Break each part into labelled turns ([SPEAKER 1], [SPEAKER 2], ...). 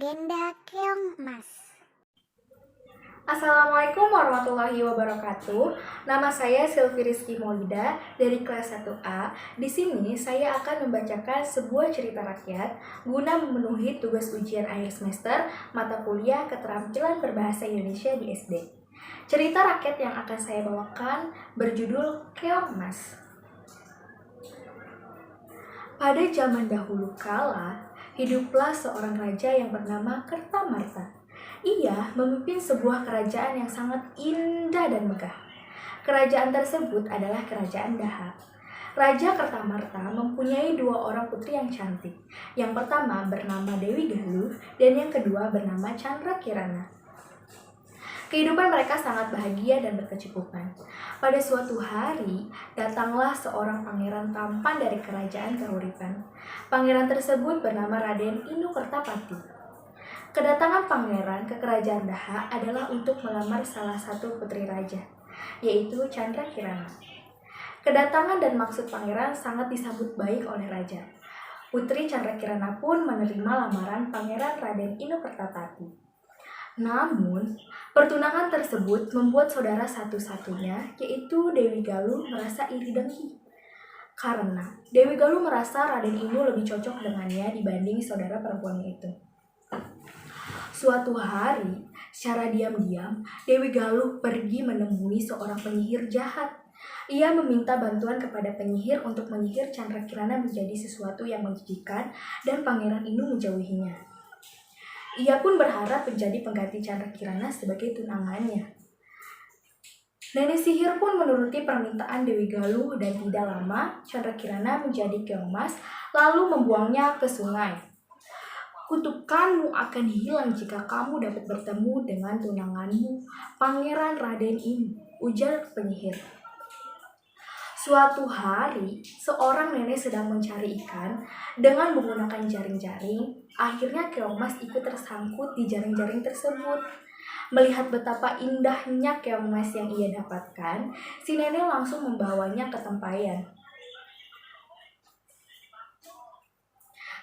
[SPEAKER 1] Agenda Keongmas.
[SPEAKER 2] Assalamualaikum warahmatullahi wabarakatuh. Nama saya Silvi Rizky Maulida dari kelas 1A. Di sini saya akan membacakan sebuah cerita rakyat guna memenuhi tugas ujian akhir semester mata kuliah Keterampilan Berbahasa Indonesia di SD. Cerita rakyat yang akan saya bawakan berjudul Keongmas. Pada zaman dahulu kala, hiduplah seorang raja yang bernama Kertamarta. Ia memimpin sebuah kerajaan yang sangat indah dan megah. Kerajaan tersebut adalah Kerajaan Daha. Raja Kertamarta mempunyai dua orang putri yang cantik. Yang pertama bernama Dewi Galuh dan yang kedua bernama Candrakirana. Kehidupan mereka sangat bahagia dan berkecukupan. Pada suatu hari, datanglah seorang pangeran tampan dari kerajaan Kahuripan. Pangeran tersebut bernama Raden Inu Kertapati. Kedatangan pangeran ke kerajaan Daha adalah untuk melamar salah satu putri raja, yaitu Candrakirana. Kedatangan dan maksud pangeran sangat disambut baik oleh raja. Putri Candrakirana pun menerima lamaran pangeran Raden Inu Kertapati. Namun, pertunangan tersebut membuat saudara satu-satunya, yaitu Dewi Galuh, merasa iri dengki. Karena Dewi Galuh merasa Raden Inu lebih cocok dengannya dibanding saudara perempuannya itu. Suatu hari, secara diam-diam, Dewi Galuh pergi menemui seorang penyihir jahat. Ia meminta bantuan kepada penyihir untuk menyihir Candrakirana menjadi sesuatu yang menjijikan dan Pangeran Inu menjauhinya. Ia pun berharap menjadi pengganti Candrakirana sebagai tunangannya. Nenek sihir pun menuruti permintaan Dewi Galuh dan tidak lama Candrakirana menjadi keongmas lalu membuangnya ke sungai. Kutukanmu akan hilang jika kamu dapat bertemu dengan tunanganmu, Pangeran Raden Inu, ujar penyihir. Suatu hari, seorang nenek sedang mencari ikan dengan menggunakan jaring-jaring. Akhirnya keongmas ikut tersangkut di jaring-jaring tersebut. Melihat betapa indahnya keongmas yang ia dapatkan, si nenek langsung membawanya ke tempayan.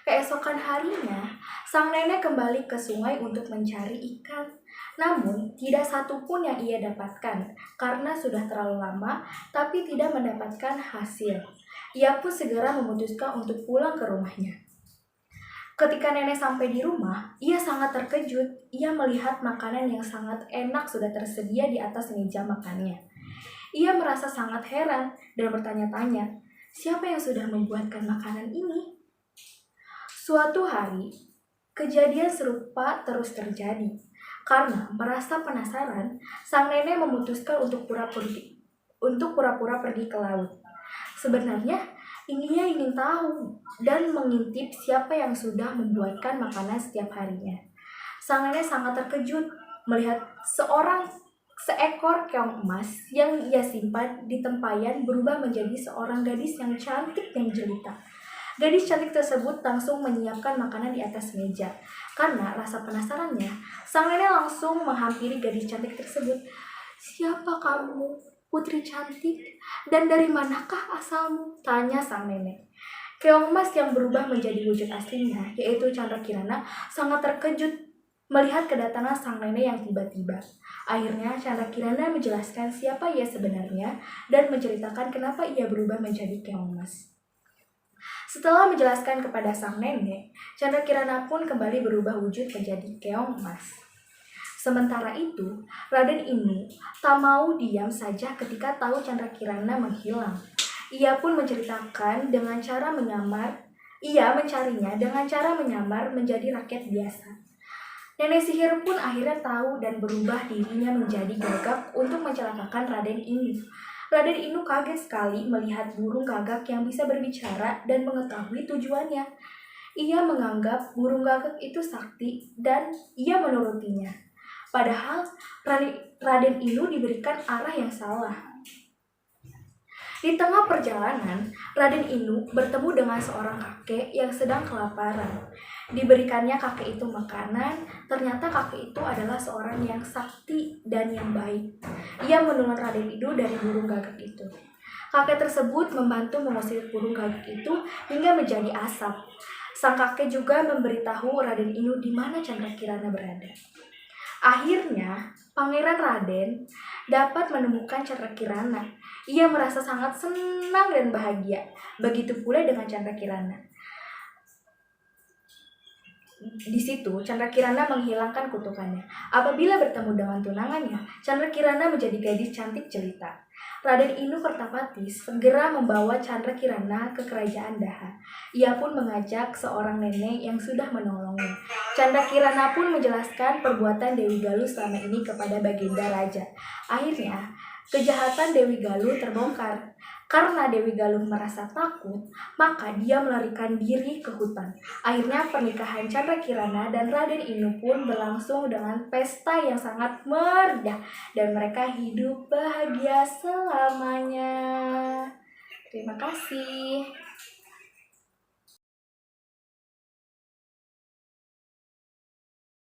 [SPEAKER 2] Keesokan harinya, sang nenek kembali ke sungai untuk mencari ikan. Namun, tidak satu pun yang ia dapatkan karena sudah terlalu lama, tapi tidak mendapatkan hasil. Ia pun segera memutuskan untuk pulang ke rumahnya. Ketika nenek sampai di rumah, ia sangat terkejut. Ia melihat makanan yang sangat enak sudah tersedia di atas meja makannya. Ia merasa sangat heran dan bertanya-tanya, siapa yang sudah membuatkan makanan ini? Suatu hari, kejadian serupa terus terjadi. Karena merasa penasaran, sang nenek memutuskan untuk pura-pura pergi ke laut. Sebenarnya, ia ingin tahu dan mengintip siapa yang sudah membuatkan makanan setiap harinya. Sang nenek sangat terkejut melihat seekor keong emas yang ia simpan di tempayan berubah menjadi seorang gadis yang cantik dan jelita. Gadis cantik tersebut langsung menyiapkan makanan di atas meja. Karena rasa penasarannya, sang nenek langsung menghampiri gadis cantik tersebut. "Siapa kamu, putri cantik? Dan dari manakah asalmu?" tanya sang nenek. Keong emas yang berubah menjadi wujud aslinya, yaitu Candrakirana, sangat terkejut melihat kedatangan sang nenek yang tiba-tiba. Akhirnya Candrakirana menjelaskan siapa ia sebenarnya dan menceritakan kenapa ia berubah menjadi keong emas. Setelah menjelaskan kepada sang nenek, Candrakirana pun kembali berubah wujud menjadi keong emas. Sementara itu, Raden Inu tak mau diam saja ketika tahu Candrakirana menghilang. Ia pun menceritakan dengan cara ia mencarinya dengan cara menyamar menjadi rakyat biasa. Nenek sihir pun akhirnya tahu dan berubah dirinya menjadi gagak untuk mencelakakan Raden Inu. Raden Inu kaget sekali melihat burung gagak yang bisa berbicara dan mengetahui tujuannya. Ia menganggap burung gagak itu sakti dan ia menurutinya. Padahal Raden Inu diberikan arah yang salah. Di tengah perjalanan, Raden Inu bertemu dengan seorang kakek yang sedang kelaparan. Diberikannya kakek itu makanan, ternyata kakek itu adalah seorang yang sakti dan yang baik. Ia menolong Raden Inu dari burung gagak itu. Kakek tersebut membantu mengusir burung gagak itu hingga menjadi asap. Sang kakek juga memberitahu Raden Inu di mana Candrakirana berada. Akhirnya, Pangeran Raden dapat menemukan Candrakirana. Ia merasa sangat senang dan bahagia. Begitu pula dengan Candrakirana. Di situ, Candrakirana menghilangkan kutukannya. Apabila bertemu dengan tunangannya, Candrakirana menjadi gadis cantik jelita. Raden Inu Kertapati segera membawa Candrakirana ke kerajaan Daha. Ia pun mengajak seorang nenek yang sudah menolongnya. Candrakirana pun menjelaskan perbuatan Dewi Galuh selama ini kepada Baginda Raja. Akhirnya, kejahatan Dewi Galuh terbongkar. Karena Dewi Galuh merasa takut, maka dia melarikan diri ke hutan. Akhirnya pernikahan Candrakirana dan Raden Inu pun berlangsung dengan pesta yang sangat meriah dan mereka hidup bahagia selamanya. Terima kasih.